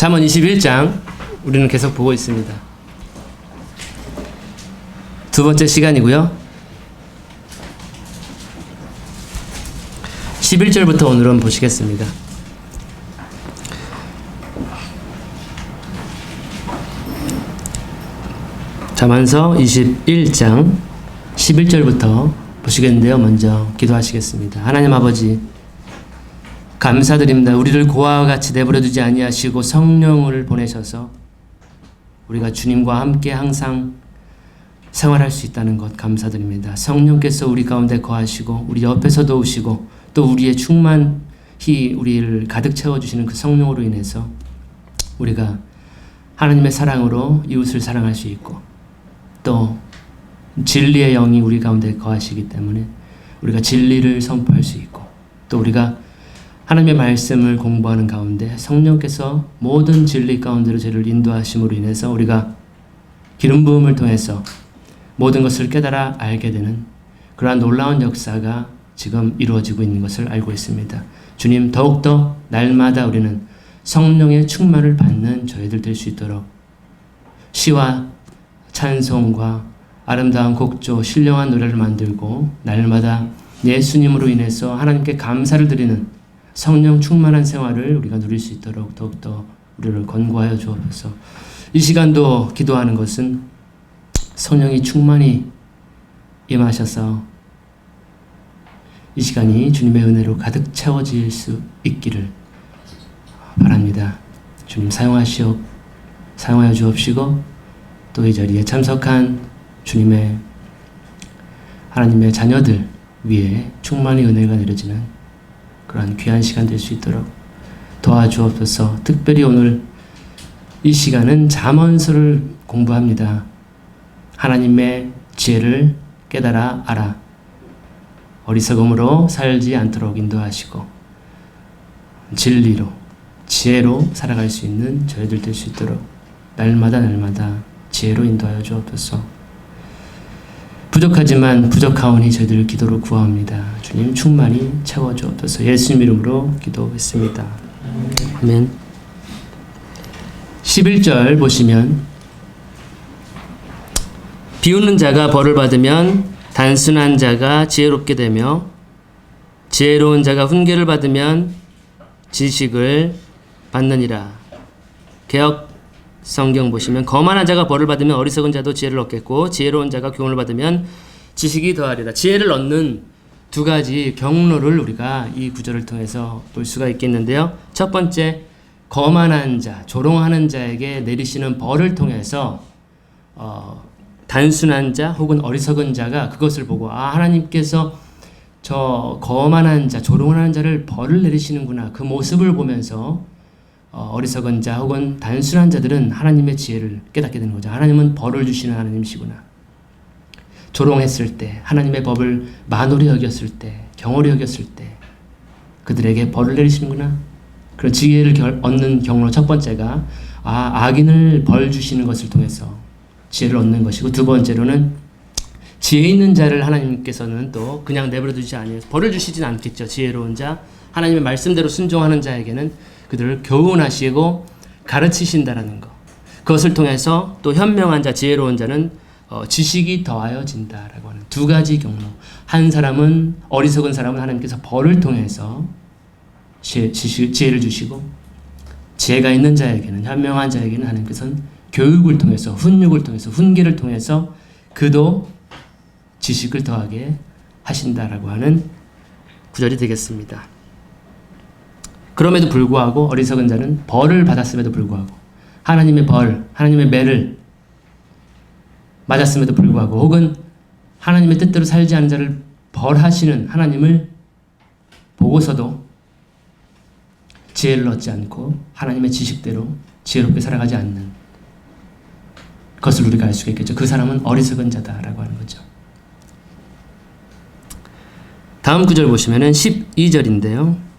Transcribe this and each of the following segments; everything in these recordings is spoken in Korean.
잠언 21장 우리는 계속 보고 있습니다. 두 번째 시간이고요. 11절부터 오늘은 보시겠습니다. 잠언서 21장 11절부터 보시겠는데요. 먼저 기도하시겠습니다. 하나님 아버지, 감사드립니다. 우리를 고아와 같이 내버려두지 아니하시고 성령을 보내셔서 우리가 주님과 함께 항상 생활할 수 있다는 것 감사드립니다. 성령께서 우리 가운데 거하시고 우리 옆에서도 오시고 또 우리의 충만히 우리를 가득 채워주시는 그 성령으로 인해서 우리가 하나님의 사랑으로 이웃을 사랑할 수 있고 또 진리의 영이 우리 가운데 거하시기 때문에 우리가 진리를 선포할 수 있고 또 우리가 하나님의 말씀을 공부하는 가운데 성령께서 모든 진리 가운데로 저를 인도하심으로 인해서 우리가 기름 부음을 통해서 모든 것을 깨달아 알게 되는 그러한 놀라운 역사가 지금 이루어지고 있는 것을 알고 있습니다. 주님, 더욱더 날마다 우리는 성령의 충만을 받는 저희들 될 수 있도록 시와 찬송과 아름다운 곡조, 신령한 노래를 만들고 날마다 예수님으로 인해서 하나님께 감사를 드리는 성령 충만한 생활을 우리가 누릴 수 있도록 더욱더 우리를 권고하여 주옵소서. 이 시간도 기도하는 것은 성령이 충만히 임하셔서 이 시간이 주님의 은혜로 가득 채워질 수 있기를 바랍니다. 주님 사용하여 주옵시고 또 이 자리에 참석한 주님의 하나님의 자녀들 위에 충만히 은혜가 내려지는 그러한 귀한 시간 될 수 있도록 도와주옵소서. 특별히 오늘 이 시간은 잠언서를 공부합니다. 하나님의 지혜를 깨달아 알아 어리석음으로 살지 않도록 인도하시고 진리로 지혜로 살아갈 수 있는 저희들 될 수 있도록 날마다 지혜로 인도하여 주옵소서. 부족하지만 부족하오니 저희들 기도로 구합니다. 주님 충만히 채워주옵소서. 예수님 이름으로 기도했습니다. 아멘. 11절 보시면 비웃는 자가 벌을 받으면 단순한 자가 지혜롭게 되며 지혜로운 자가 훈계를 받으면 지식을 받느니라. 개역 성경 보시면 거만한 자가 벌을 받으면 어리석은 자도 지혜를 얻겠고 지혜로운 자가 교훈을 받으면 지식이 더하리라. 지혜를 얻는 두 가지 경로를 우리가 이 구절을 통해서 볼 수가 있겠는데요. 첫 번째, 거만한 자, 조롱하는 자에게 내리시는 벌을 통해서 단순한 자 혹은 어리석은 자가 그것을 보고 하나님께서 저 거만한 자, 조롱하는 자를 벌을 내리시는구나. 그 모습을 보면서 어리석은 자 혹은 단순한 자들은 하나님의 지혜를 깨닫게 되는 거죠. 하나님은 벌을 주시는 하나님이시구나. 조롱했을 때, 하나님의 법을 만홀히 여겼을 때, 경홀히 여겼을 때 그들에게 벌을 내리시는구나. 그런 지혜를 얻는 경로 첫 번째가 악인을 벌 주시는 것을 통해서 지혜를 얻는 것이고, 두 번째로는 지혜 있는 자를 하나님께서는 또 그냥 내버려 두지 아니해요. 벌을 주시진 않겠죠. 지혜로운 자, 하나님의 말씀대로 순종하는 자에게는 그들을 교훈하시고 가르치신다라는 것. 그것을 통해서 또 현명한 자, 지혜로운 자는 지식이 더하여진다라고 하는 두 가지 경로. 한 사람은 어리석은 사람은 하나님께서 벌을 통해서 지혜를 주시고, 지혜가 있는 자에게는, 현명한 자에게는 하나님께서는 교육을 통해서, 훈육을 통해서, 훈계를 통해서 그도 지식을 더하게 하신다라고 하는 구절이 되겠습니다. 그럼에도 불구하고 어리석은 자는 벌을 받았음에도 불구하고 하나님의 벌, 하나님의 매를 맞았음에도 불구하고 혹은 하나님의 뜻대로 살지 않은 자를 벌하시는 하나님을 보고서도 지혜를 얻지 않고 하나님의 지식대로 지혜롭게 살아가지 않는 것을 우리가 알 수가 있겠죠. 그 사람은 어리석은 자다라고 하는 거죠. 다음 구절 보시면은 12절인데요.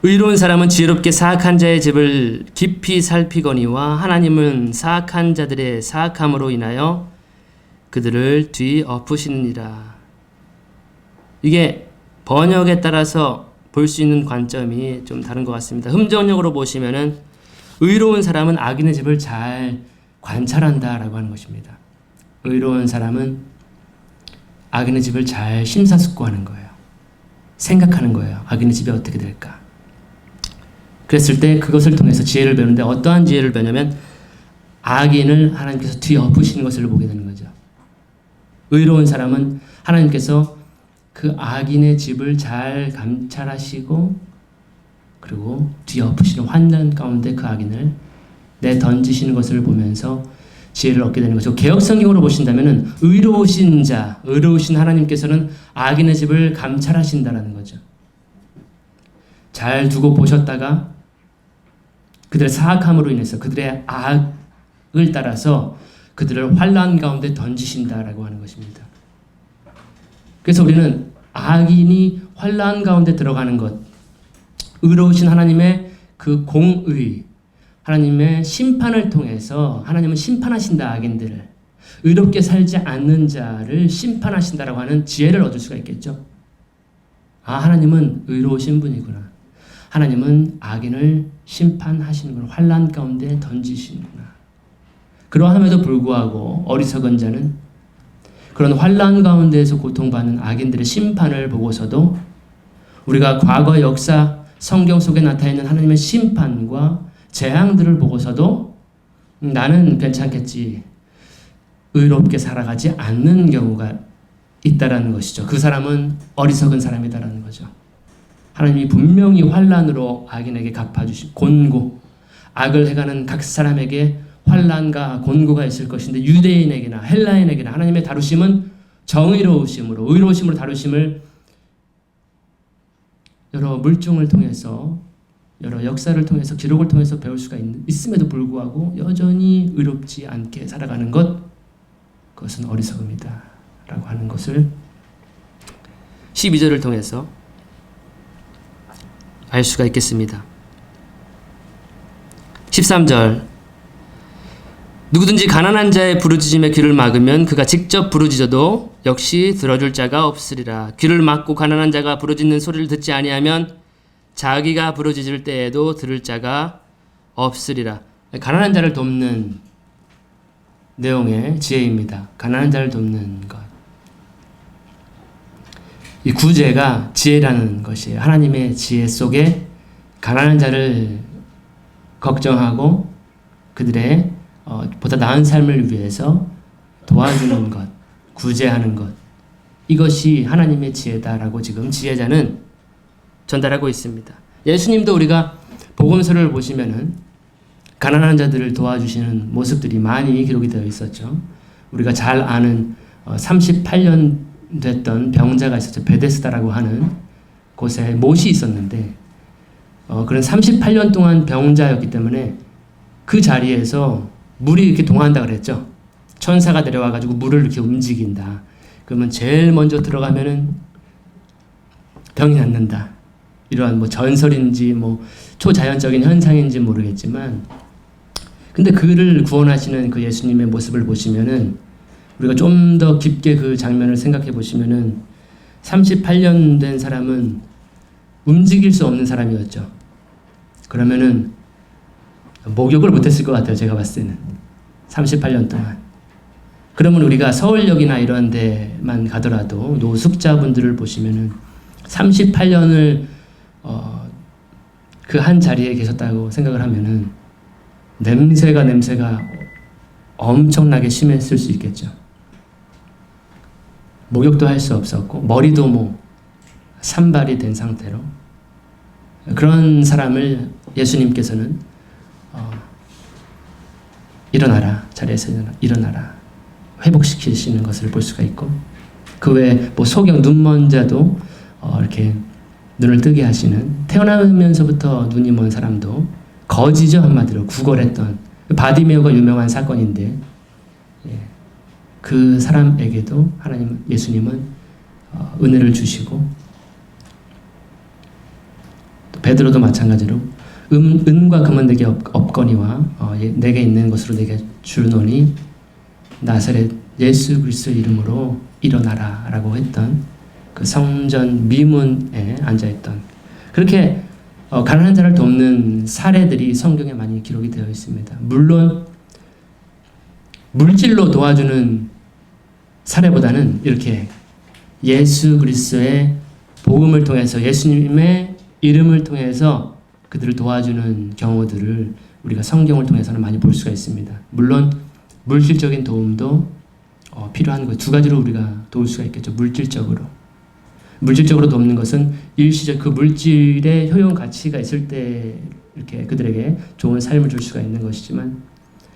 의로운 사람은 지혜롭게 사악한 자의 집을 깊이 살피거니와 하나님은 사악한 자들의 사악함으로 인하여 그들을 뒤엎으시느니라. 이게 번역에 따라서 볼 수 있는 관점이 좀 다른 것 같습니다. 흠정력으로 보시면은 의로운 사람은 악인의 집을 잘 관찰한다라고 하는 것입니다. 의로운 사람은 악인의 집을 잘 심사숙고하는 거예요. 생각하는 거예요. 악인의 집이 어떻게 될까? 그랬을 때 그것을 통해서 지혜를 배우는데 어떠한 지혜를 배우냐면 악인을 하나님께서 뒤엎으시는 것을 보게 되는 거죠. 의로운 사람은 하나님께서 그 악인의 집을 잘 감찰하시고 그리고 뒤엎으시는 환난 가운데 그 악인을 내던지시는 것을 보면서 지혜를 얻게 되는 거죠. 개역성경으로 보신다면 의로우신 자, 의로우신 하나님께서는 악인의 집을 감찰하신다라는 거죠. 잘 두고 보셨다가 그들의 사악함으로 인해서 그들의 악을 따라서 그들을 환난 가운데 던지신다라고 하는 것입니다. 그래서 우리는 악인이 환난 가운데 들어가는 것, 의로우신 하나님의 그 공의, 하나님의 심판을 통해서 하나님은 심판하신다. 악인들을 의롭게 살지 않는 자를 심판하신다라고 하는 지혜를 얻을 수가 있겠죠. 아, 하나님은 의로우신 분이구나. 하나님은 악인을 심판하시는구나. 환난 가운데 던지시는구나. 그러함에도 불구하고 어리석은 자는 그런 환난 가운데에서 고통받는 악인들의 심판을 보고서도 우리가 과거 역사 성경 속에 나타나 있는 하나님의 심판과 재앙들을 보고서도 나는 괜찮겠지, 의롭게 살아가지 않는 경우가 있다라는 것이죠. 그 사람은 어리석은 사람이다라는 거죠. 하나님이 분명히 환난으로 악인에게 갚아주신 곤고, 악을 해가는 각 사람에게 환난과 곤고가 있을 것인데 유대인에게나 헬라인에게나 하나님의 다루심은 정의로우심으로 의로우심으로 다루심을 여러 물증을 통해서 여러 역사를 통해서 기록을 통해서 배울 수가 있음에도 불구하고 여전히 의롭지 않게 살아가는 것, 그것은 어리석음이다 라고 하는 것을 12절을 통해서 알 수가 있겠습니다. 13절 누구든지 가난한 자의 부르짖음에 귀를 막으면 그가 직접 부르짖어도 역시 들어줄 자가 없으리라. 귀를 막고 가난한 자가 부르짖는 소리를 듣지 아니하면 자기가 부르짖을 때에도 들을 자가 없으리라. 가난한 자를 돕는 내용의 지혜입니다. 가난한 자를 돕는 것. 이 구제가 지혜라는 것이에요. 하나님의 지혜 속에 가난한 자를 걱정하고 그들의 보다 나은 삶을 위해서 도와주는 것, 구제하는 것, 이것이 하나님의 지혜다라고 지금 지혜자는 전달하고 있습니다. 예수님도 우리가 복음서를 보시면은 가난한 자들을 도와주시는 모습들이 많이 기록이 되어 있었죠. 우리가 잘 아는 38년 됐던 병자가 있었죠. 베데스다라고 하는 곳에 못이 있었는데 그런 38년 동안 병자였기 때문에 그 자리에서 물이 이렇게 동한다 그랬죠. 천사가 내려와가지고 물을 이렇게 움직인다. 그러면 제일 먼저 들어가면은 병이 낫는다. 이러한 뭐 전설인지 뭐 초자연적인 현상인지 모르겠지만, 근데 그를 구원하시는 그 예수님의 모습을 보시면은 우리가 좀 더 깊게 그 장면을 생각해 보시면은 38년 된 사람은 움직일 수 없는 사람이었죠. 그러면은 목욕을 못했을 것 같아요. 제가 봤을 때는 38년 동안. 그러면 우리가 서울역이나 이런 데만 가더라도 노숙자분들을 보시면은 38년을 그 한 자리에 계셨다고 생각을 하면은 냄새가 엄청나게 심했을 수 있겠죠. 목욕도 할 수 없었고 머리도 뭐 산발이 된 상태로, 그런 사람을 예수님께서는 일어나라, 자리에서 일어나라, 회복시키시는 것을 볼 수가 있고, 그 외에 뭐 소경 눈먼 자도 이렇게 눈을 뜨게 하시는, 태어나면서부터 눈이 먼 사람도 거지죠, 한마디로 구걸했던 바디메오가 유명한 사건인데, 그 사람에게도 예수님은 은혜를 주시고, 또 베드로도 마찬가지로 은과 금은 내게 없거니와 내게 있는 것으로 내게 주노니 나사렛 예수 그리스도의 이름으로 일어나라 라고 했던 그 성전 미문에 앉아있던 그렇게 가난한 자를 돕는 사례들이 성경에 많이 기록이 되어 있습니다. 물론 물질로 도와주는 사례보다는 이렇게 예수 그리스도의 복음을 통해서 예수님의 이름을 통해서 그들을 도와주는 경우들을 우리가 성경을 통해서는 많이 볼 수가 있습니다. 물론 물질적인 도움도 필요한 것 두 가지로 우리가 도울 수가 있겠죠. 물질적으로 돕는 것은 일시적 그 물질의 효용 가치가 있을 때 이렇게 그들에게 좋은 삶을 줄 수가 있는 것이지만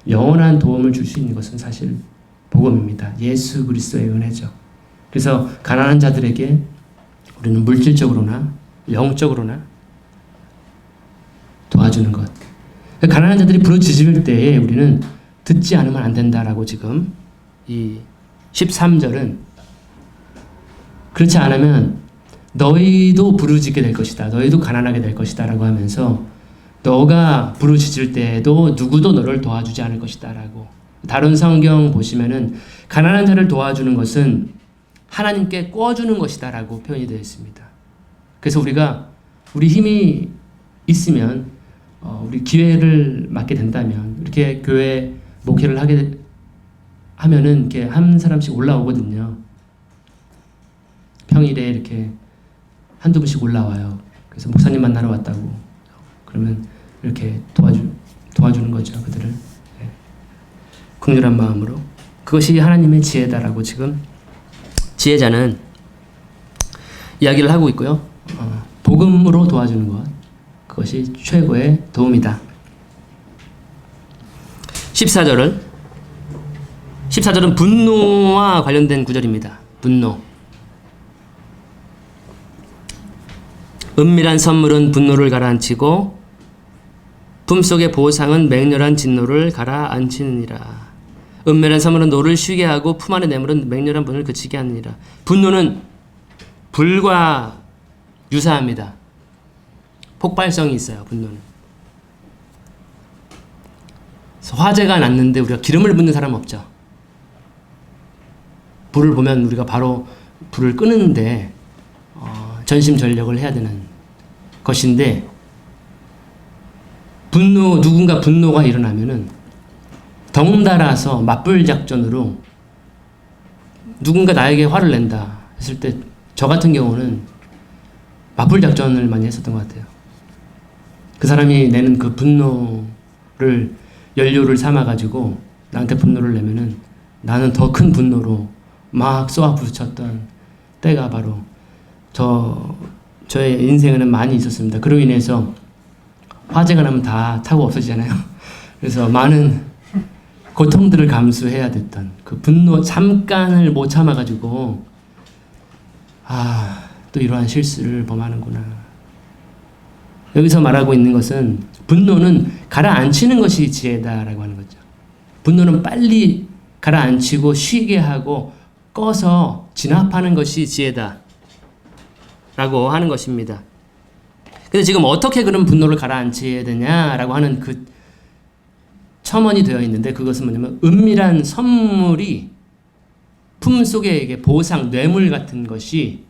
영원한 도움을 줄 수 있는 것은 사실 복음입니다. 예수 그리스도의 은혜죠. 그래서 가난한 자들에게 우리는 물질적으로나 영적으로나 도와주는 것. 가난한 자들이 부르짖을 때에 우리는 듣지 않으면 안 된다라고 지금 이 13절은 그렇지 않으면 너희도 부르짖게 될 것이다. 너희도 가난하게 될 것이다 라고 하면서 너가 부르짖을 때에도 누구도 너를 도와주지 않을 것이다 라고. 다른 성경 보시면은 가난한 자를 도와주는 것은 하나님께 꿔주는 것이다 라고 표현이 되어 있습니다. 그래서 우리가 우리 힘이 있으면 우리 기회를 맡게 된다면 이렇게 교회 목회를 하게 하면은 이렇게 한 사람씩 올라오거든요. 평일에 이렇게 한두 분씩 올라와요. 그래서 목사님 만나러 왔다고. 그러면 이렇게 도와주는 거죠. 그들을. 네. 긍휼한 마음으로. 그것이 하나님의 지혜다라고 지금 지혜자는 이야기를 하고 있고요. 복음으로 도와주는 것. 그것이 최고의 도움이다. 14절은 분노와 관련된 구절입니다. 분노. 은밀한 선물은 분노를 가라앉히고 품속의 보상은 맹렬한 진노를 가라앉히느니라. 은밀한 선물은 노를 쉬게 하고 품 안의 뇌물은 맹렬한 분을 그치게 하느니라. 분노는 불과 유사합니다. 폭발성이 있어요. 분노는. 화재가 났는데 우리가 기름을 붓는 사람 없죠. 불을 보면 우리가 바로 불을 끄는데 전심전력을 해야 되는 것인데 누군가 분노가 일어나면은 덩달아서 맞불 작전으로 누군가 나에게 화를 낸다 했을 때 저 같은 경우는 맞불 작전을 많이 했었던 것 같아요. 그 사람이 내는 그 분노를 연료를 삼아가지고 나한테 분노를 내면은 나는 더 큰 분노로 막 쏘아부딪혔던 때가 바로 저의 인생에는 많이 있었습니다. 그로 인해서 화재가 나면 다 타고 없어지잖아요. 그래서 많은 고통들을 감수해야 됐던 그 분노 잠깐을 못 참아가지고 또 이러한 실수를 범하는구나. 여기서 말하고 있는 것은 분노는 가라앉히는 것이 지혜다라고 하는 거죠. 분노는 빨리 가라앉히고 쉬게 하고 꺼서 진압하는 것이 지혜다 라고 하는 것입니다. 근데 지금 어떻게 그런 분노를 가라앉혀야 되냐라고 하는 그 첨언이 되어 있는데 그것은 뭐냐면 은밀한 선물이 품속에 이게 보상, 뇌물 같은 것이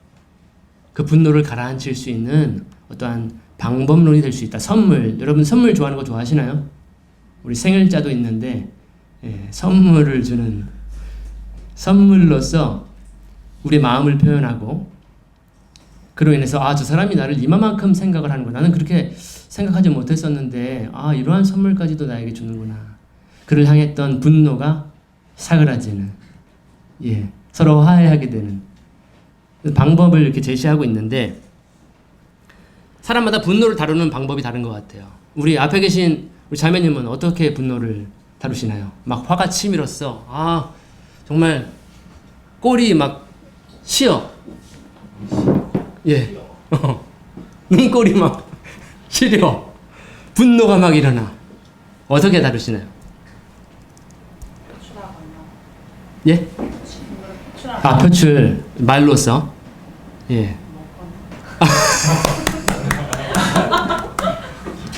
그 분노를 가라앉힐 수 있는 어떠한 방법론이 될 수 있다. 선물. 여러분 선물 좋아하는 거 좋아하시나요? 우리 생일자도 있는데 선물을 주는 선물로서 우리의 마음을 표현하고 그로 인해서 저 사람이 나를 이만큼 생각을 하는구나. 나는 그렇게 생각하지 못했었는데 이러한 선물까지도 나에게 주는구나. 그를 향했던 분노가 사그라지는 서로 화해하게 되는 방법을 이렇게 제시하고 있는데 사람마다 분노를 다루는 방법이 다른 것 같아요. 우리 앞에 계신 우리 자매님은 어떻게 분노를 다루시나요? 막 화가 치밀었어. 정말 꼴이 막 시어. 눈꼴이 막 시려. 분노가 막 일어나. 어떻게 다루시나요? 예? 표출. 말로써.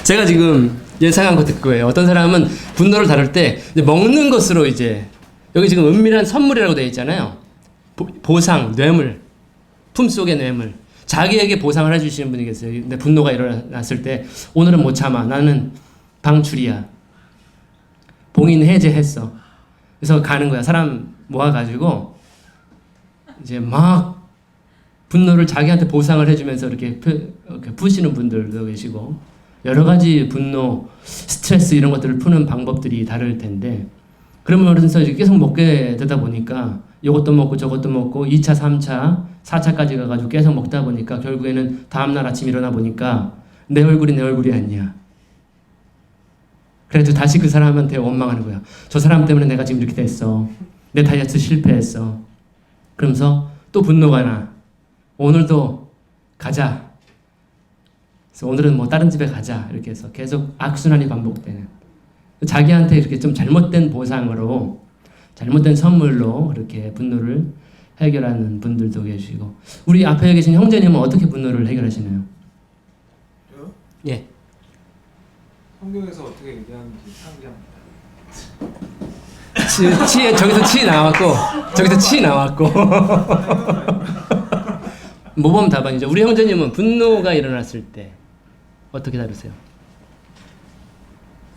제가 지금 예상한 거 듣고요. 어떤 사람은 분노를 다룰 때 이제 먹는 것으로 여기 지금 은밀한 선물이라고 되어 있잖아요. 보상, 뇌물, 품속의 뇌물. 자기에게 보상을 해주시는 분이 계세요. 근데 분노가 일어났을 때 오늘은 못 참아. 나는 방출이야. 봉인 해제했어. 그래서 가는 거야. 사람 모아가지고 이제 막 분노를 자기한테 보상을 해주면서 이렇게 푸시는 분들도 계시고 여러 가지 분노, 스트레스 이런 것들을 푸는 방법들이 다를 텐데 그러면서 계속 먹게 되다 보니까 이것도 먹고 저것도 먹고 2차, 3차, 4차까지 가가지고 계속 먹다 보니까 결국에는 다음날 아침 일어나 보니까 내 얼굴이 아니야. 그래도 다시 그 사람한테 원망하는 거야. 저 사람 때문에 내가 지금 이렇게 됐어. 내 다이어트 실패했어. 그러면서 또 분노가 나. 오늘도 가자. 그래서 오늘은 뭐 다른 집에 가자. 이렇게 해서 계속 악순환이 반복되는. 자기한테 이렇게 좀 잘못된 보상으로, 잘못된 선물로 그렇게 분노를 해결하는 분들도 계시고. 우리 앞에 계신 형제님은 어떻게 분노를 해결하시나요? 저요? 예. 성경에서 어떻게 얘기하는지 치 상기합니다. 저기서 치 나왔고 저기서 치 나왔고 모범 답안이죠. 우리 형제님은 분노가 일어났을 때 어떻게 다루세요?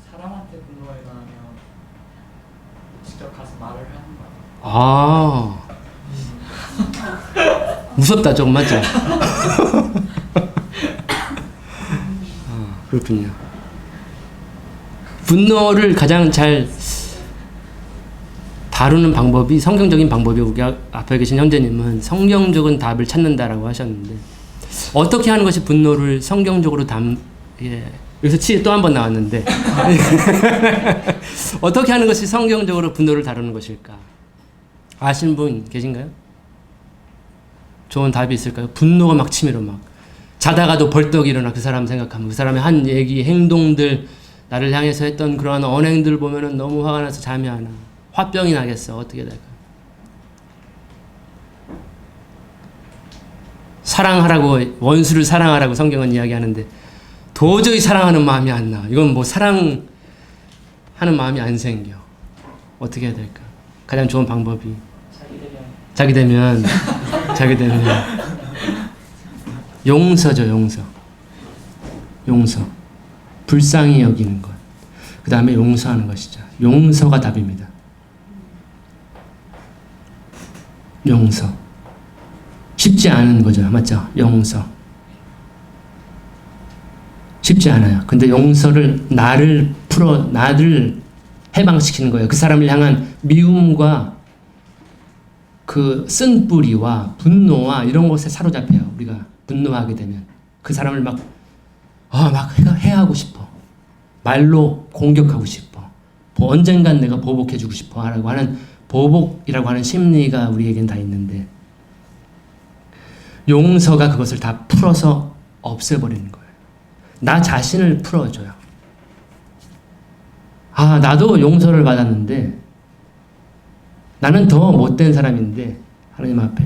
사람한테 분노가 일어나면 직접 가서 말을 하는 거야. 아 무섭다 좀 맞죠? 그렇군요. 분노를 가장 잘 다루는 방법이 성경적인 방법이 우리 앞에 계신 형제님은 성경적인 답을 찾는다라고 하셨는데 어떻게 하는 것이 분노를 성경적으로 여기서 치에 또 한 번 나왔는데 어떻게 하는 것이 성경적으로 분노를 다루는 것일까? 아시는 분 계신가요? 좋은 답이 있을까요? 분노가 막 치밀어 막 자다가도 벌떡 일어나 그 사람 생각하면 그 사람의 한 얘기, 행동들 나를 향해서 했던 그러한 언행들 보면은 너무 화가 나서 잠이 안 와. 화병이 나겠어. 어떻게 될까? 사랑하라고 원수를 사랑하라고 성경은 이야기하는데 도저히 사랑하는 마음이 안 나. 이건 뭐 사랑하는 마음이 안 생겨. 어떻게 해야 될까? 가장 좋은 방법이 자기 되면 용서죠. 용서. 불쌍히 여기는 것. 그 다음에 용서하는 것이죠. 용서가 답입니다. 용서. 쉽지 않은 거죠. 맞죠? 용서. 쉽지 않아요. 근데 용서를 나를 해방시키는 거예요. 그 사람을 향한 미움과 그 쓴뿌리와 분노와 이런 것에 사로잡혀요. 우리가 분노하게 되면. 그 사람을 막 해하고 싶어. 말로 공격하고 싶어. 언젠간 내가 보복해주고 싶어 라고 하는 보복이라고 하는 심리가 우리에겐 다 있는데 용서가 그것을 다 풀어서 없애버리는 거예요. 나 자신을 풀어줘요. 나도 용서를 받았는데 나는 더 못된 사람인데 하나님 앞에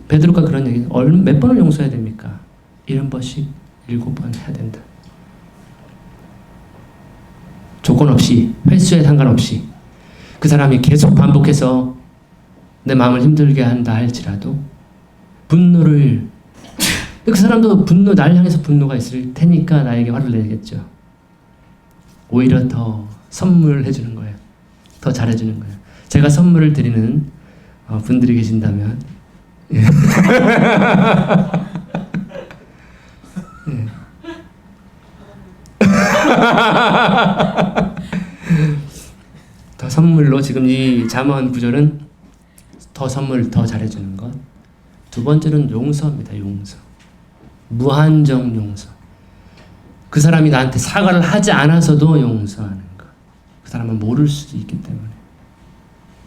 베드로가 그런 얘기 몇 번을 용서해야 됩니까? 70번씩 7번 해야 된다. 조건 없이 횟수에 상관없이 그 사람이 계속 반복해서 내 마음을 힘들게 한다 할지라도 분노를 그 사람도 날 향해서 분노가 있을 테니까 나에게 화를 내겠죠. 오히려 더 선물해 주는 거예요. 더 잘해주는 거예요. 제가 선물을 드리는 분들이 계신다면 예. 더 선물로 지금 이 잠언 구절은 더 선물 더 잘해주는 것. 두 번째는 용서입니다. 용서. 무한정 용서. 그 사람이 나한테 사과를 하지 않아서도 용서하는 것. 그 사람은 모를 수도 있기 때문에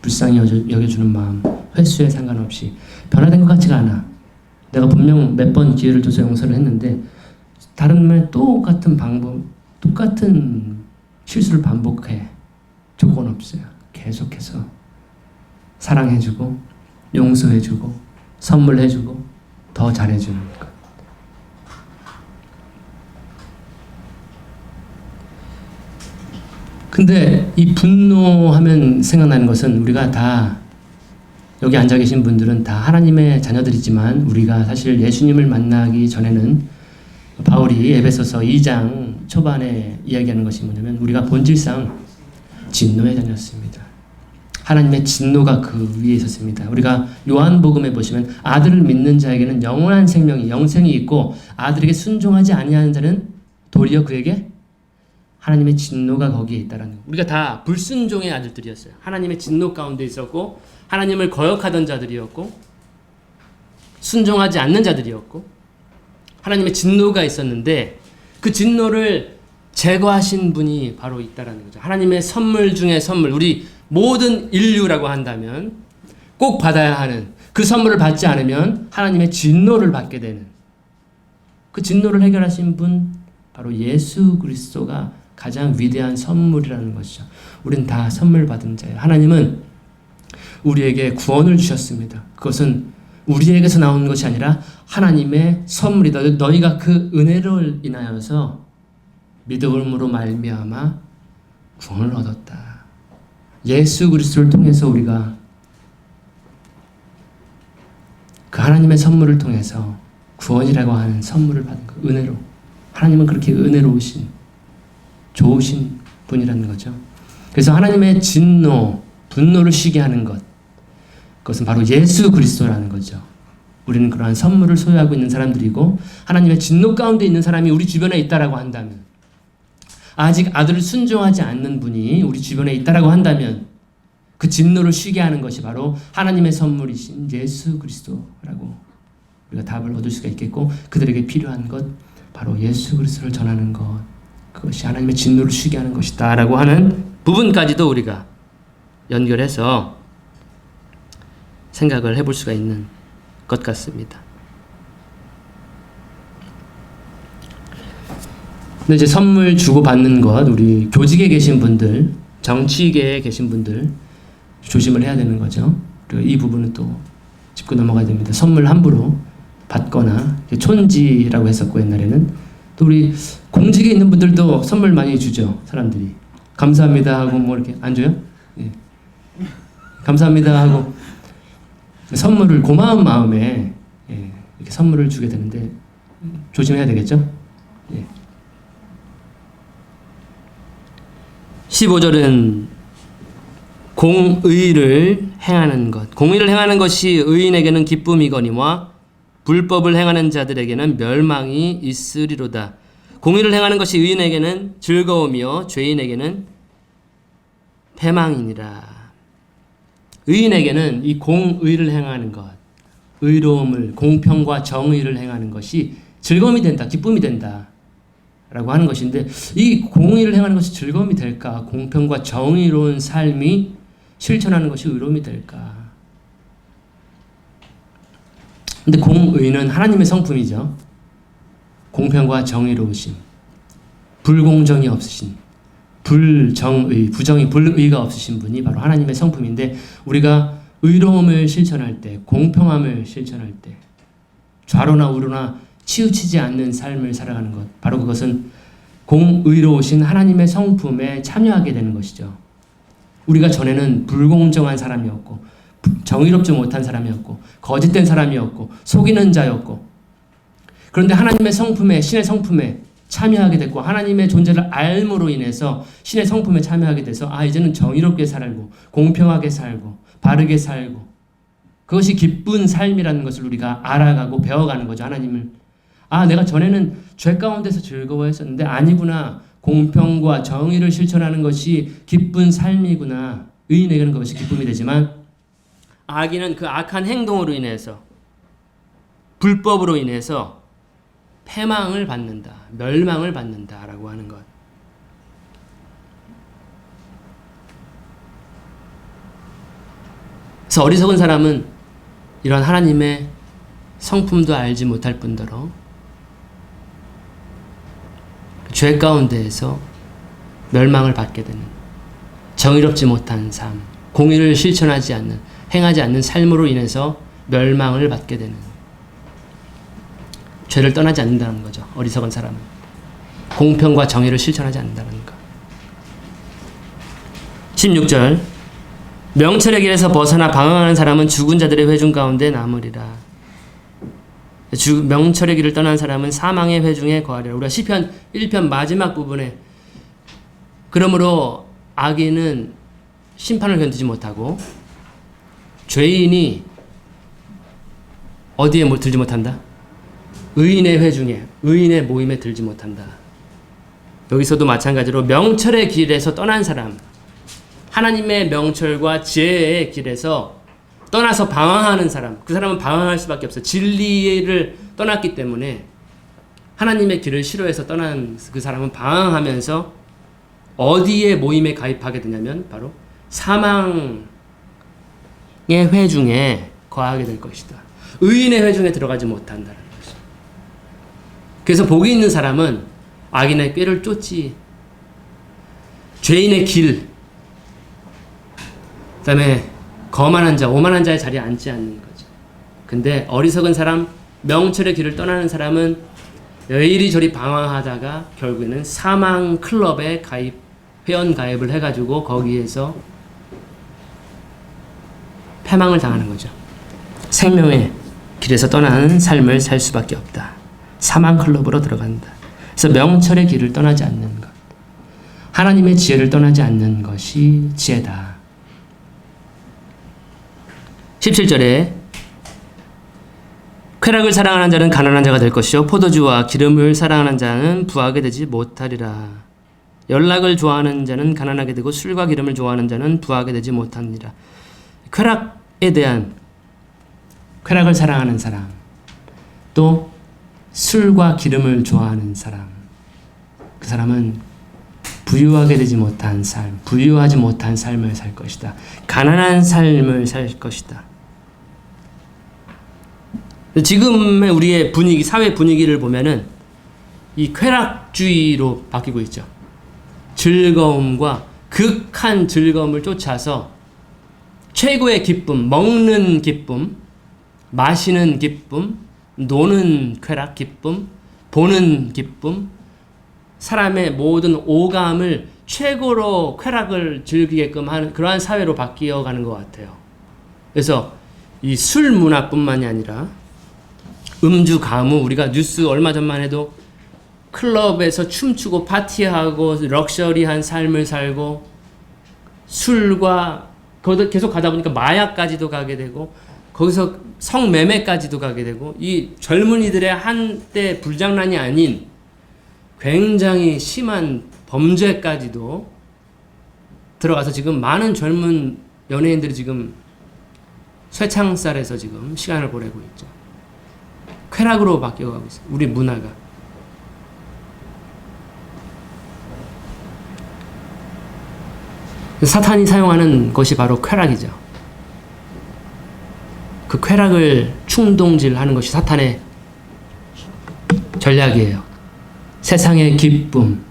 불쌍히 여겨주는 마음, 횟수에 상관없이 변화된 것 같지가 않아. 내가 분명 몇 번 기회를 줘서 용서를 했는데 다른 말 똑같은 방법, 똑같은 실수를 반복해. 조건 없어요. 계속해서 사랑해주고 용서해주고 선물해주고 더 잘해주는 것. 근데 이 분노하면 생각나는 것은 우리가 다 여기 앉아 계신 분들은 다 하나님의 자녀들이지만 우리가 사실 예수님을 만나기 전에는 바울이 에베소서 2장 초반에 이야기하는 것이 뭐냐면 우리가 본질상 진노의 자녀였습니다. 하나님의 진노가 그 위에 있었습니다. 우리가 요한복음에 보시면 아들을 믿는 자에게는 영원한 생명이 영생이 있고 아들에게 순종하지 아니하는 자는 도리어 그에게 하나님의 진노가 거기에 있다라는 거. 우리가 다 불순종의 아들들이었어요. 하나님의 진노 가운데 있었고 하나님을 거역하던 자들이었고 순종하지 않는 자들이었고 하나님의 진노가 있었는데 그 진노를 제거하신 분이 바로 있다라는 거죠. 하나님의 선물 중에 선물, 우리 모든 인류라고 한다면 꼭 받아야 하는 그 선물을 받지 않으면 하나님의 진노를 받게 되는 그 진노를 해결하신 분 바로 예수 그리스도가 가장 위대한 선물이라는 것이죠. 우린 다 선물 받은 자예요. 하나님은 우리에게 구원을 주셨습니다. 그것은 우리에게서 나오는 것이 아니라 하나님의 선물이다. 너희가 그 은혜를 인하여서 믿음으로 말미암아 구원을 얻었다. 예수 그리스도를 통해서 우리가 그 하나님의 선물을 통해서 구원이라고 하는 선물을 받은 것, 은혜로. 하나님은 그렇게 은혜로우신 좋으신 분이라는 거죠. 그래서 하나님의 진노, 분노를 쉬게 하는 것, 그것은 바로 예수 그리스도라는 거죠. 우리는 그러한 선물을 소유하고 있는 사람들이고 하나님의 진노 가운데 있는 사람이 우리 주변에 있다라고 한다면 아직 아들을 순종하지 않는 분이 우리 주변에 있다라고 한다면 그 진노를 쉬게 하는 것이 바로 하나님의 선물이신 예수 그리스도라고 우리가 답을 얻을 수가 있겠고 그들에게 필요한 것 바로 예수 그리스도를 전하는 것 그것이 하나님의 진노를 쉬게 하는 것이다 라고 하는 부분까지도 우리가 연결해서 생각을 해볼 수가 있는 것 같습니다. 근데 이제 선물 주고받는 것, 우리 교직에 계신 분들, 정치계에 계신 분들 조심을 해야 되는 거죠. 그리고 이 부분은 또 짚고 넘어가야 됩니다. 선물 함부로 받거나 촌지라고 했었고 옛날에는 또 우리 공직에 있는 분들도 선물 많이 주죠. 사람들이 감사합니다 하고 뭐 이렇게 안 줘요? 예. 감사합니다 하고 선물을 고마운 마음에 예, 이렇게 선물을 주게 되는데 조심해야 되겠죠? 예. 15절은 공의를 행하는 것. 공의를 행하는 것이 의인에게는 기쁨이거니와 불법을 행하는 자들에게는 멸망이 있으리로다. 공의를 행하는 것이 의인에게는 즐거움이요 죄인에게는 패망이니라. 의인에게는 이 공의를 행하는 것, 의로움을, 공평과 정의를 행하는 것이 즐거움이 된다, 기쁨이 된다 라고 하는 것인데 이 공의를 행하는 것이 즐거움이 될까? 공평과 정의로운 삶이 실천하는 것이 의로움이 될까? 근데 공의는 하나님의 성품이죠. 공평과 정의로우심, 불공정이 없으신, 불정의, 부정의, 불의가 없으신 분이 바로 하나님의 성품인데 우리가 의로움을 실천할 때, 공평함을 실천할 때 좌로나 우로나 치우치지 않는 삶을 살아가는 것, 바로 그것은 공의로우신 하나님의 성품에 참여하게 되는 것이죠. 우리가 전에는 불공정한 사람이었고 정의롭지 못한 사람이었고 거짓된 사람이었고 속이는 자였고 그런데 하나님의 성품에, 신의 성품에 참여하게 됐고 하나님의 존재를 알므로 인해서 신의 성품에 참여하게 돼서 이제는 정의롭게 살고 공평하게 살고 바르게 살고 그것이 기쁜 삶이라는 것을 우리가 알아가고 배워가는 거죠. 하나님을 내가 전에는 죄 가운데서 즐거워했었는데 아니구나. 공평과 정의를 실천하는 것이 기쁜 삶이구나. 의인에게는 그것이 기쁨이 되지만 악인은 그 악한 행동으로 인해서 불법으로 인해서 패망을 받는다. 멸망을 받는다라고 하는 것. 그래서 어리석은 사람은 이런 하나님의 성품도 알지 못할 뿐더러 죄 가운데에서 멸망을 받게 되는 정의롭지 못한 삶, 공의를 실천하지 않는, 행하지 않는 삶으로 인해서 멸망을 받게 되는 죄를 떠나지 않는다는 거죠. 어리석은 사람은 공평과 정의를 실천하지 않는다는 것. 16절 명철의 길에서 벗어나 방황하는 사람은 죽은 자들의 회중 가운데 남으리라. 명철의 길을 떠난 사람은 사망의 회중에 거하리라. 우리가 시편 1편 마지막 부분에 그러므로 악인은 심판을 견디지 못하고 죄인이 어디에 들지 못한다? 의인의 회중에, 의인의 모임에 들지 못한다. 여기서도 마찬가지로 명철의 길에서 떠난 사람, 하나님의 명철과 지혜의 길에서 떠나서 방황하는 사람, 그 사람은 방황할 수밖에 없어요. 진리를 떠났기 때문에 하나님의 길을 싫어해서 떠난 그 사람은 방황하면서 어디에 모임에 가입하게 되냐면 바로 사망의 회중에 거하게 될 것이다. 의인의 회중에 들어가지 못한다는 것이죠. 그래서 복이 있는 사람은 악인의 꾀를 쫓지, 죄인의 길, 그 다음에 거만한 자, 오만한 자의 자리에 앉지 않는 거죠. 근데 어리석은 사람, 명철의 길을 떠나는 사람은 이리저리 방황하다가 결국에는 사망 클럽에 회원 가입을 해가지고 거기에서 패망을 당하는 거죠. 생명의 길에서 떠나는 삶을 살 수밖에 없다. 사망 클럽으로 들어간다. 그래서 명철의 길을 떠나지 않는 것, 하나님의 지혜를 떠나지 않는 것이 지혜다. 17절에 쾌락을 사랑하는 자는 가난한 자가 될 것이요 포도주와 기름을 사랑하는 자는 부하게 되지 못하리라. 연락을 좋아하는 자는 가난하게 되고 술과 기름을 좋아하는 자는 부하게 되지 못하니라. 쾌락에 대한, 쾌락을 사랑하는 사람, 또 술과 기름을 좋아하는 사람, 그 사람은 부유하게 되지 못한 삶, 부유하지 못한 삶을 살 것이다. 가난한 삶을 살 것이다. 지금의 우리의 분위기, 사회 분위기를 보면은 이 쾌락주의로 바뀌고 있죠. 즐거움과 극한 즐거움을 쫓아서 최고의 기쁨, 먹는 기쁨, 마시는 기쁨, 노는 쾌락 기쁨, 보는 기쁨, 사람의 모든 오감을 최고로 쾌락을 즐기게끔 하는 그러한 사회로 바뀌어가는 것 같아요. 그래서 이 술 문화뿐만이 아니라 음주, 가무, 우리가 뉴스 얼마 전만 해도 클럽에서 춤추고 파티하고 럭셔리한 삶을 살고 술과 거기서 계속 가다 보니까 마약까지도 가게 되고 거기서 성매매까지도 가게 되고 이 젊은이들의 한때 불장난이 아닌 굉장히 심한 범죄까지도 들어가서 지금 많은 젊은 연예인들이 지금 쇠창살에서 지금 시간을 보내고 있죠. 쾌락으로 바뀌어가고 있어요. 우리 문화가. 사탄이 사용하는 것이 바로 쾌락이죠. 그 쾌락을 충동질하는 것이 사탄의 전략이에요. 세상의 기쁨,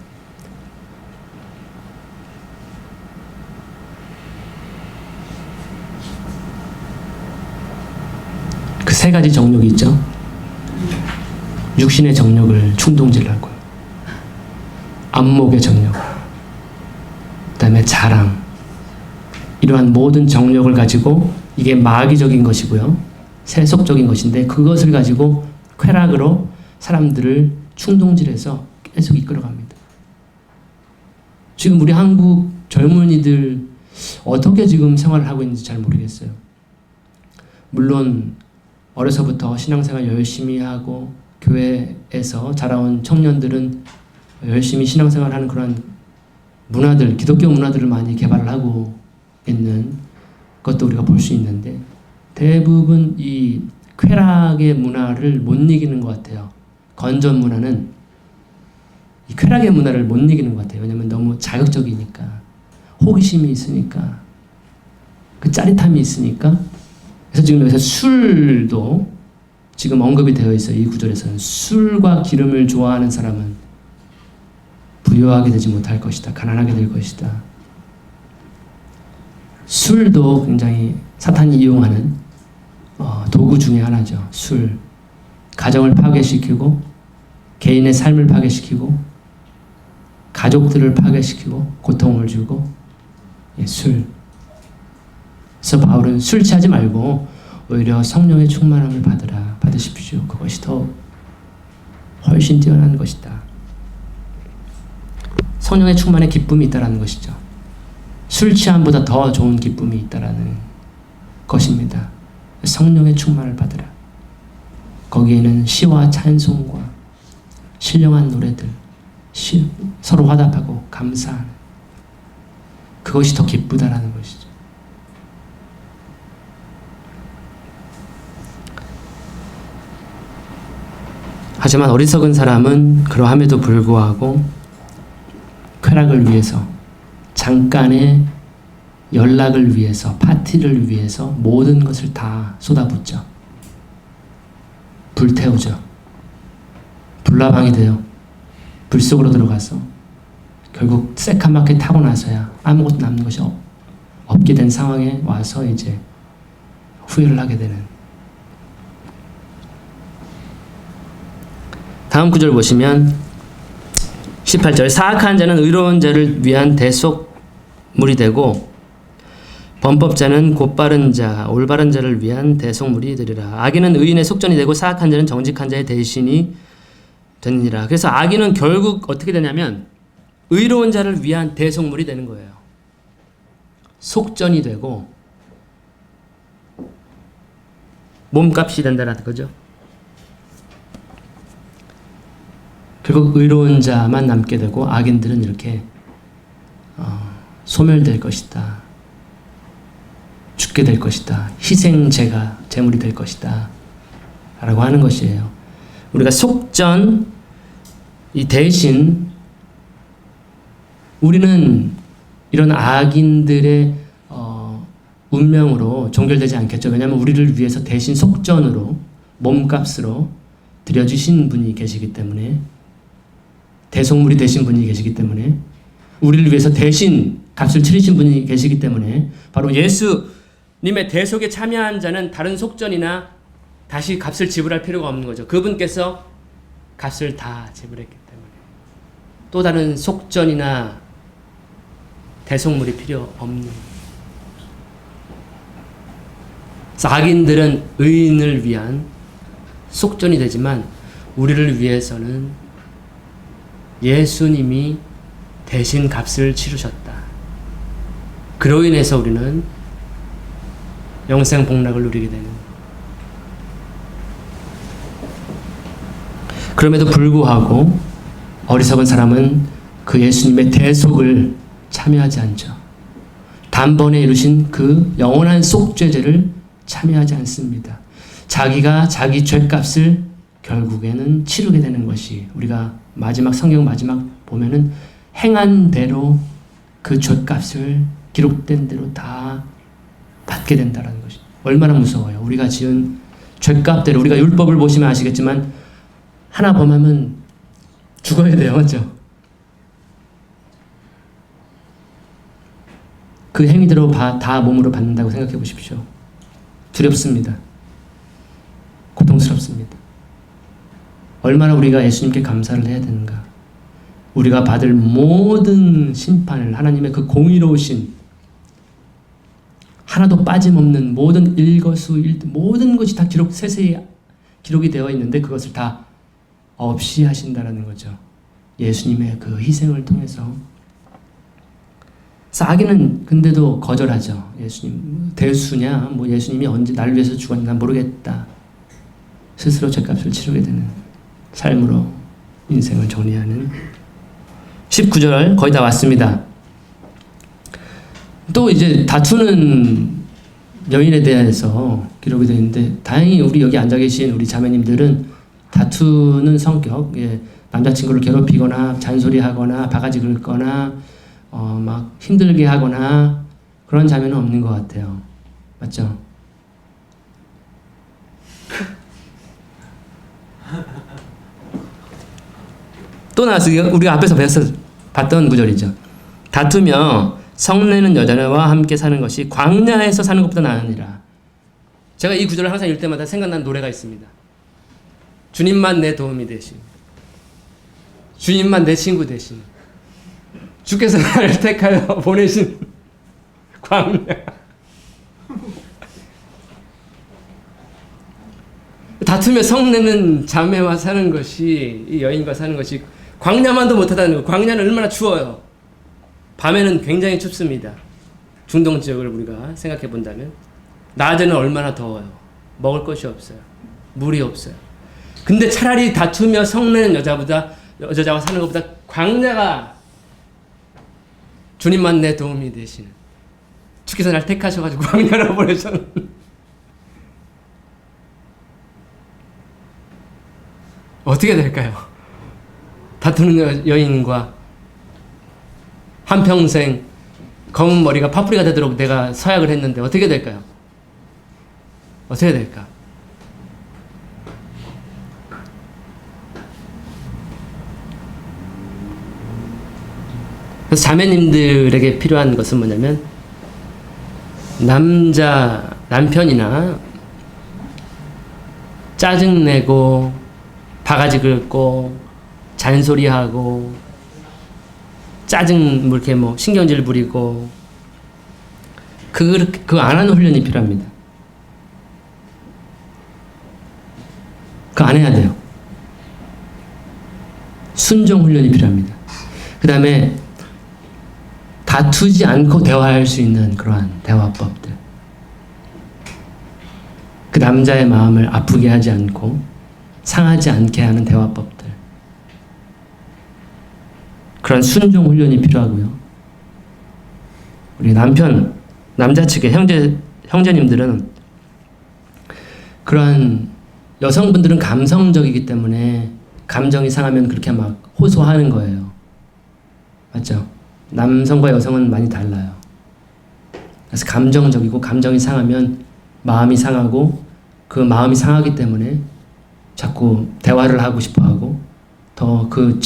그 세 가지 정욕이 있죠. 육신의 정욕을 충동질하고, 안목의 정욕, 그 다음에 자랑, 이러한 모든 정욕을 가지고 이게 마귀적인 것이고요, 세속적인 것인데 그것을 가지고 쾌락으로 사람들을 충동질해서 계속 이끌어갑니다. 지금 우리 한국 젊은이들 어떻게 지금 생활을 하고 있는지 잘 모르겠어요. 물론 어려서부터 신앙생활 열심히 하고 교회에서 자라온 청년들은 열심히 신앙생활하는 그런 문화들, 기독교 문화들을 많이 개발을 하고 있는 것도 우리가 볼 수 있는데 대부분 이 쾌락의 문화를 못 이기는 것 같아요. 건전 문화는 이 쾌락의 문화를 못 이기는 것 같아요. 왜냐하면 너무 자극적이니까, 호기심이 있으니까, 그 짜릿함이 있으니까. 그래서 지금 여기서 술도 지금 언급이 되어 있어요. 이 구절에서는 술과 기름을 좋아하는 사람은 부유하게 되지 못할 것이다. 가난하게 될 것이다. 술도 굉장히 사탄이 이용하는 도구 중에 하나죠. 술. 가정을 파괴시키고 개인의 삶을 파괴시키고 가족들을 파괴시키고 고통을 주고 술. 그래서 바울은 술 취하지 말고 오히려 성령의 충만함을 받으십시오. 그것이 더 훨씬 뛰어난 것이다. 성령의 충만의 기쁨이 있다라는 것이죠. 술 취함보다 더 좋은 기쁨이 있다라는 것입니다. 성령의 충만을 받으라. 거기에는 시와 찬송과 신령한 노래들, 서로 화답하고 감사하는 그것이 더 기쁘다라는 것이죠. 하지만 어리석은 사람은 그러함에도 불구하고 쾌락을 위해서, 잠깐의 연락을 위해서, 파티를 위해서 모든 것을 다 쏟아붓죠. 불태우죠. 불나방이 돼요. 불 속으로 들어가서 결국 새까맣게 타고 나서야 아무것도 남는 것이 없게 된 상황에 와서 이제 후회를 하게 되는. 다음 구절 보시면 18절 사악한 자는 의로운 자를 위한 대속물이 되고 범법자는 곧바른 자, 올바른 자를 위한 대속물이 되리라. 악인은 의인의 속전이 되고 사악한 자는 정직한 자의 대신이 되느니라. 그래서 악인은 결국 어떻게 되냐면 의로운 자를 위한 대속물이 되는 거예요. 속전이 되고 몸값이 된다는 거죠. 결국 의로운 자만 남게 되고 악인들은 이렇게 소멸될 것이다. 죽게 될 것이다. 희생제가 제물이 될 것이다. 라고 하는 것이에요. 우리가 속전, 이 대신 우리는 이런 악인들의 운명으로 종결되지 않겠죠. 왜냐하면 우리를 위해서 대신 속전으로 몸값으로 드려주신 분이 계시기 때문에, 대속물이 되신 분이 계시기 때문에, 우리를 위해서 대신 값을 치르신 분이 계시기 때문에, 바로 예수님의 대속에 참여한 자는 다른 속전이나 다시 값을 지불할 필요가 없는 거죠. 그분께서 값을 다 지불했기 때문에 또 다른 속전이나 대속물이 필요 없는. 악인들은 의인을 위한 속전이 되지만 우리를 위해서는 예수님이 대신 값을 치르셨다. 그로 인해서 우리는 영생 복락을 누리게 되는. 그럼에도 불구하고 어리석은 사람은 그 예수님의 대속을 참여하지 않죠. 단번에 이루신 그 영원한 속죄제를 참여하지 않습니다. 자기가 자기 죄값을 결국에는 치르게 되는 것이, 우리가 성경 마지막 보면은 행한 대로 그 죄값을 기록된 대로 다 받게 된다는 것이 얼마나 무서워요. 우리가 지은 죄값대로, 우리가 율법을 보시면 아시겠지만 하나 범하면 죽어야 돼요. 맞죠? 그 행위대로 다 몸으로 받는다고 생각해 보십시오. 두렵습니다. 고통스럽습니다. 얼마나 우리가 예수님께 감사를 해야 되는가. 우리가 받을 모든 심판을, 하나님의 그 공의로우신, 하나도 빠짐없는 모든 일거수일투 모든 것이 다 세세히 기록이 되어 있는데 그것을 다 없이 하신다라는 거죠. 예수님의 그 희생을 통해서. 악인은 근데도 거절하죠. 예수님 대수냐, 예수님이 언제 날 위해서 죽었나 모르겠다. 스스로 죄값을 치르게 되는 삶으로 인생을 정리하는. 19절 거의 다 왔습니다. 또 이제 다투는 여인에 대해서 기록이 되어 있는데, 다행히 우리 여기 앉아 계신 우리 자매님들은 다투는 성격, 남자친구를 괴롭히거나 잔소리하거나 바가지 긁거나 막 힘들게 하거나 그런 자매는 없는 것 같아요. 맞죠? 또 나왔어요. 우리가 앞에서 봤던 구절이죠. 다투며 성내는 여자와 함께 사는 것이 광야에서 사는 것보다 나으니라. 제가 이 구절을 항상 읽을 때마다 생각나는 노래가 있습니다. 주님만 내 도움이 되신, 주님만 내 친구 되신, 주께서 나를 택하여 보내신 광야. 다투며 성내는 자매와 사는 것이, 이 여인과 사는 것이 광야만도 못하다는 거. 광야는 얼마나 추워요. 밤에는 굉장히 춥습니다. 중동 지역을 우리가 생각해 본다면 낮에는 얼마나 더워요. 먹을 것이 없어요. 물이 없어요. 근데 차라리 다투며 성내는 여자와 사는 것보다 광야가 주님만 내 도움이 되시는, 주께서 날 택하셔가지고 광야로 보내셨는, 어떻게 될까요? 다투는 여인과 한평생 검은 머리가 파뿌리가 되도록 내가 서약을 했는데 어떻게 될까요? 어떻게 될까? 그래서 자매님들에게 필요한 것은 뭐냐면, 남편이나 짜증내고 바가지 긁고 잔소리하고 짜증 뭐 이렇게 뭐 신경질 부리고 그거 안 하는 훈련이 필요합니다. 그거 안 해야 돼요. 순종 훈련이 필요합니다. 그 다음에 다투지 않고 대화할 수 있는 그러한 대화법들. 그 남자의 마음을 아프게 하지 않고 상하지 않게 하는 대화법들. 그런 순종 훈련이 필요하고요. 우리 남자 측의 형제님들은 그러한, 여성분들은 감성적이기 때문에 감정이 상하면 그렇게 막 호소하는 거예요. 맞죠? 남성과 여성은 많이 달라요. 그래서 감정적이고 감정이 상하면 마음이 상하고 그 마음이 상하기 때문에 자꾸 대화를 하고 싶어 하고 더 그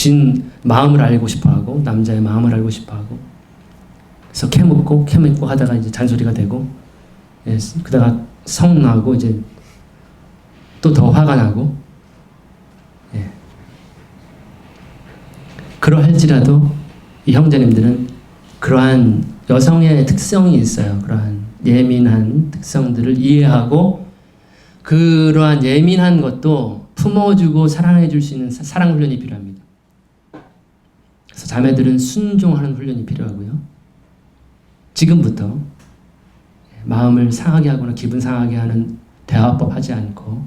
마음을 알고 싶어 하고 남자의 마음을 알고 싶어 하고 그래서 캐묻고 하다가 이제 잔소리가 되고, 예, 그다가 성나고 이제 또 더 화가 나고, 예. 그러할지라도 이 형제님들은 그러한 여성의 특성이 있어요. 그러한 예민한 특성들을 이해하고 그러한 예민한 것도 품어주고 사랑해 줄 수 있는 사랑 훈련이 필요합니다. 그래서 자매들은 순종하는 훈련이 필요하고요. 지금부터 마음을 상하게 하거나 기분 상하게 하는 대화법 하지 않고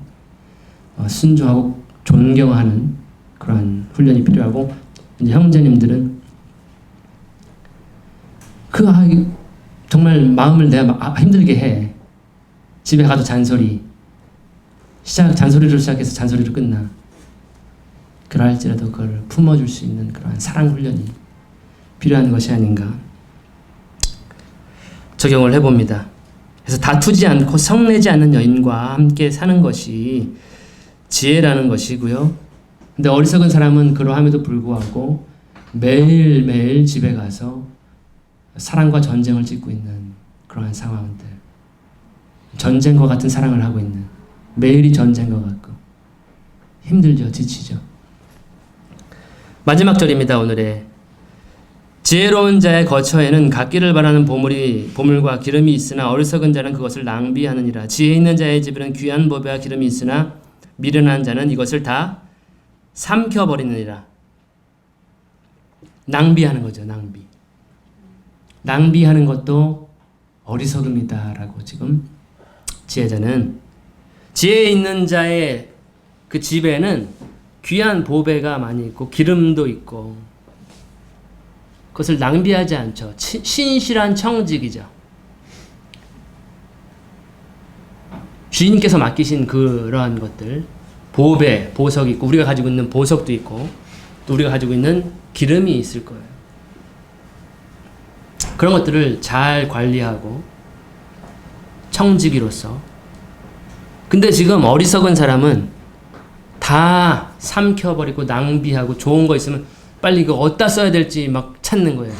순종하고 존경하는 그러한 훈련이 필요하고, 이제 형제님들은 정말 마음을 내가 힘들게 해. 집에 가도 잔소리로 시작해서 잔소리로 끝나. 그러할지라도 그걸 품어줄 수 있는 그러한 사랑 훈련이 필요한 것이 아닌가 적용을 해봅니다. 그래서 다투지 않고 성내지 않는 여인과 함께 사는 것이 지혜라는 것이고요. 근데 어리석은 사람은 그러함에도 불구하고 매일매일 집에 가서 사랑과 전쟁을 짓고 있는 그러한 상황들, 전쟁과 같은 사랑을 하고 있는, 매일이 전쟁과 같고 힘들죠. 지치죠. 마지막 절입니다. 오늘의 지혜로운 자의 거처에는 갖기를 바라는 보물과 기름이 있으나 어리석은 자는 그것을 낭비하느니라. 지혜 있는 자의 집에는 귀한 보배와 기름이 있으나 미련한 자는 이것을 다 삼켜버리느니라. 낭비하는 거죠. 낭비하는 것도 어리석음이다라고 지금 지혜 있는 자의 그 집에는 귀한 보배가 많이 있고 기름도 있고 그것을 낭비하지 않죠. 신실한 청직이죠. 주인께서 맡기신 그러한 것들, 보배, 보석이 있고 우리가 가지고 있는 보석도 있고 또 우리가 가지고 있는 기름이 있을 거예요. 그런 것들을 잘 관리하고 청지기로서. 근데 지금 어리석은 사람은 다 삼켜버리고 낭비하고 좋은 거 있으면 빨리 이거 어디다 써야 될지 막 찾는 거예요.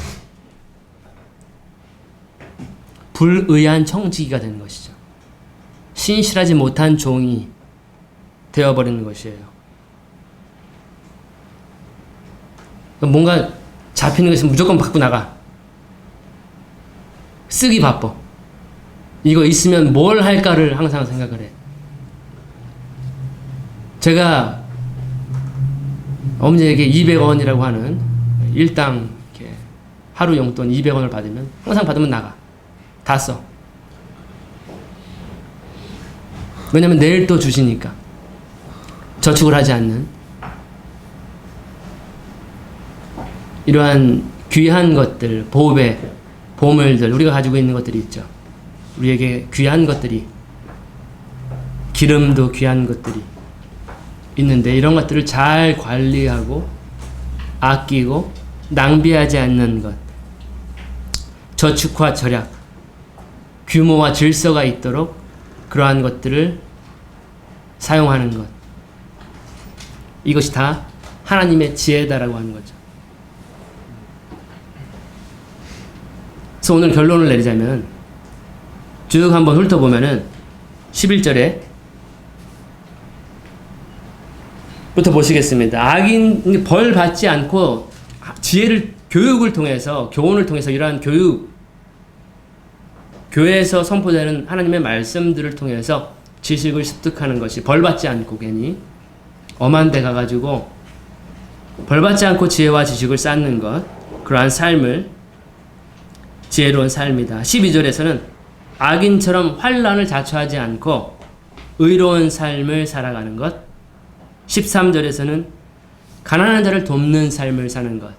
불의한 청지기가 되는 것이죠. 신실하지 못한 종이 되어버리는 것이에요. 뭔가 잡히는 거 있으면 무조건 갖고 나가. 쓰기 바빠. 이거 있으면 뭘 할까를 항상 생각을 해. 제가 어머니에게 200원이라고 하는 일당 이렇게 하루 용돈 200원을 받으면 항상 받으면 나가. 다 써. 왜냐면 내일 또 주시니까. 저축을 하지 않는 이러한 귀한 것들, 보배, 보물들, 우리가 가지고 있는 것들이 있죠. 우리에게 귀한 것들이, 기름도 귀한 것들이 있는데 이런 것들을 잘 관리하고 아끼고 낭비하지 않는 것, 저축과 절약, 규모와 질서가 있도록 그러한 것들을 사용하는 것, 이것이 다 하나님의 지혜다라고 하는 거죠. 그래서 오늘 결론을 내리자면 쭉 한번 훑어보면은 11절에 부터 보시겠습니다. 악인 벌 받지 않고 지혜를 교육을 통해서 교훈을 통해서 이러한 교회에서 선포되는 하나님의 말씀들을 통해서 지식을 습득하는 것이 벌 받지 않고 괜히 엄한 데 가가지고 벌 받지 않고 지혜와 지식을 쌓는 것, 그러한 삶을 지혜로운 삶이다. 12절에서는 악인처럼 환난을 자초하지 않고 의로운 삶을 살아가는 것. 13절에서는 가난한 자를 돕는 삶을 사는 것.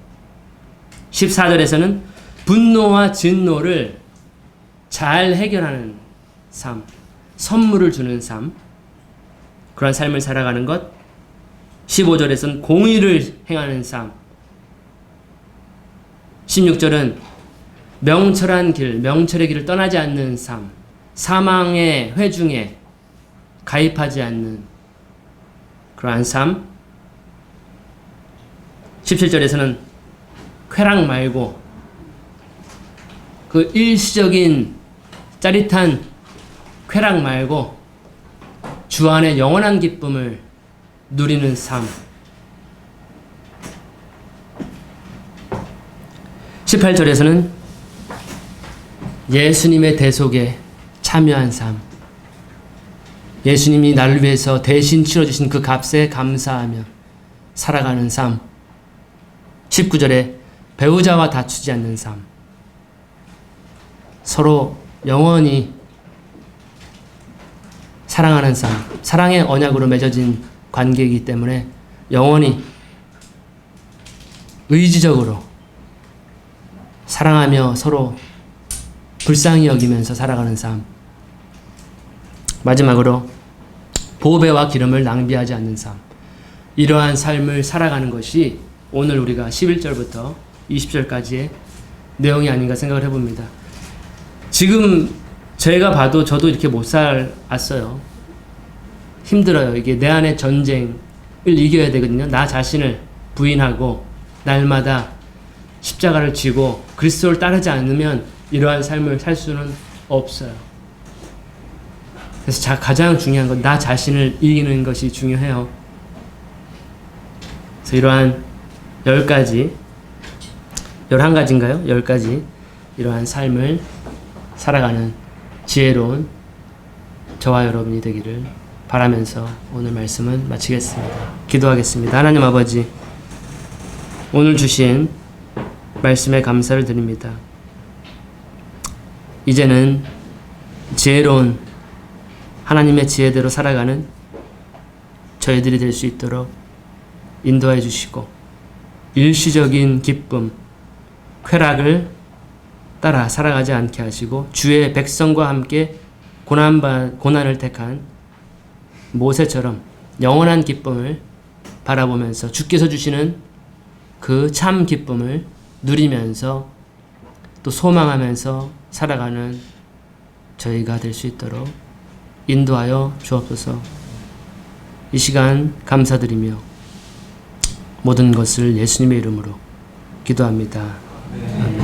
14절에서는 분노와 진노를 잘 해결하는 삶, 선물을 주는 삶, 그런 삶을 살아가는 것. 15절에서는 공의를 행하는 삶. 16절은 명철한 길, 명철의 길을 떠나지 않는 삶, 사망의 회중에 가입하지 않는 그러한 삶. 17절에서는 쾌락 말고 그 일시적인 짜릿한 쾌락 말고 주 안에 영원한 기쁨을 누리는 삶. 18절에서는 예수님의 대속에 참여한 삶. 예수님이 나를 위해서 대신 치러주신 그 값에 감사하며 살아가는 삶. 19절에 배우자와 다투지 않는 삶. 서로 영원히 사랑하는 삶. 사랑의 언약으로 맺어진 관계이기 때문에 영원히 의지적으로 사랑하며 서로 불쌍히 여기면서 살아가는 삶. 마지막으로 보배와 기름을 낭비하지 않는 삶. 이러한 삶을 살아가는 것이 오늘 우리가 11절부터 20절까지의 내용이 아닌가 생각을 해봅니다. 지금 제가 봐도 저도 이렇게 못 살았어요. 힘들어요. 이게 내 안의 전쟁을 이겨야 되거든요. 나 자신을 부인하고 날마다 십자가를 지고 그리스도를 따르지 않으면 이러한 삶을 살 수는 없어요. 그래서 가장 중요한 건 나 자신을 이기는 것이 중요해요. 그래서 이러한 10가지, 11가지인가요? 10가지 이러한 삶을 살아가는 지혜로운 저와 여러분이 되기를 바라면서 오늘 말씀은 마치겠습니다. 기도하겠습니다. 하나님 아버지, 오늘 주신 말씀에 감사를 드립니다. 이제는 지혜로운 하나님의 지혜대로 살아가는 저희들이 될 수 있도록 인도해 주시고 일시적인 기쁨, 쾌락을 따라 살아가지 않게 하시고 주의 백성과 함께 고난을 택한 모세처럼 영원한 기쁨을 바라보면서 주께서 주시는 그 참 기쁨을 누리면서 또 소망하면서 살아가는 저희가 될 수 있도록 인도하여 주옵소서. 이 시간 감사드리며 모든 것을 예수님의 이름으로 기도합니다. 아멘.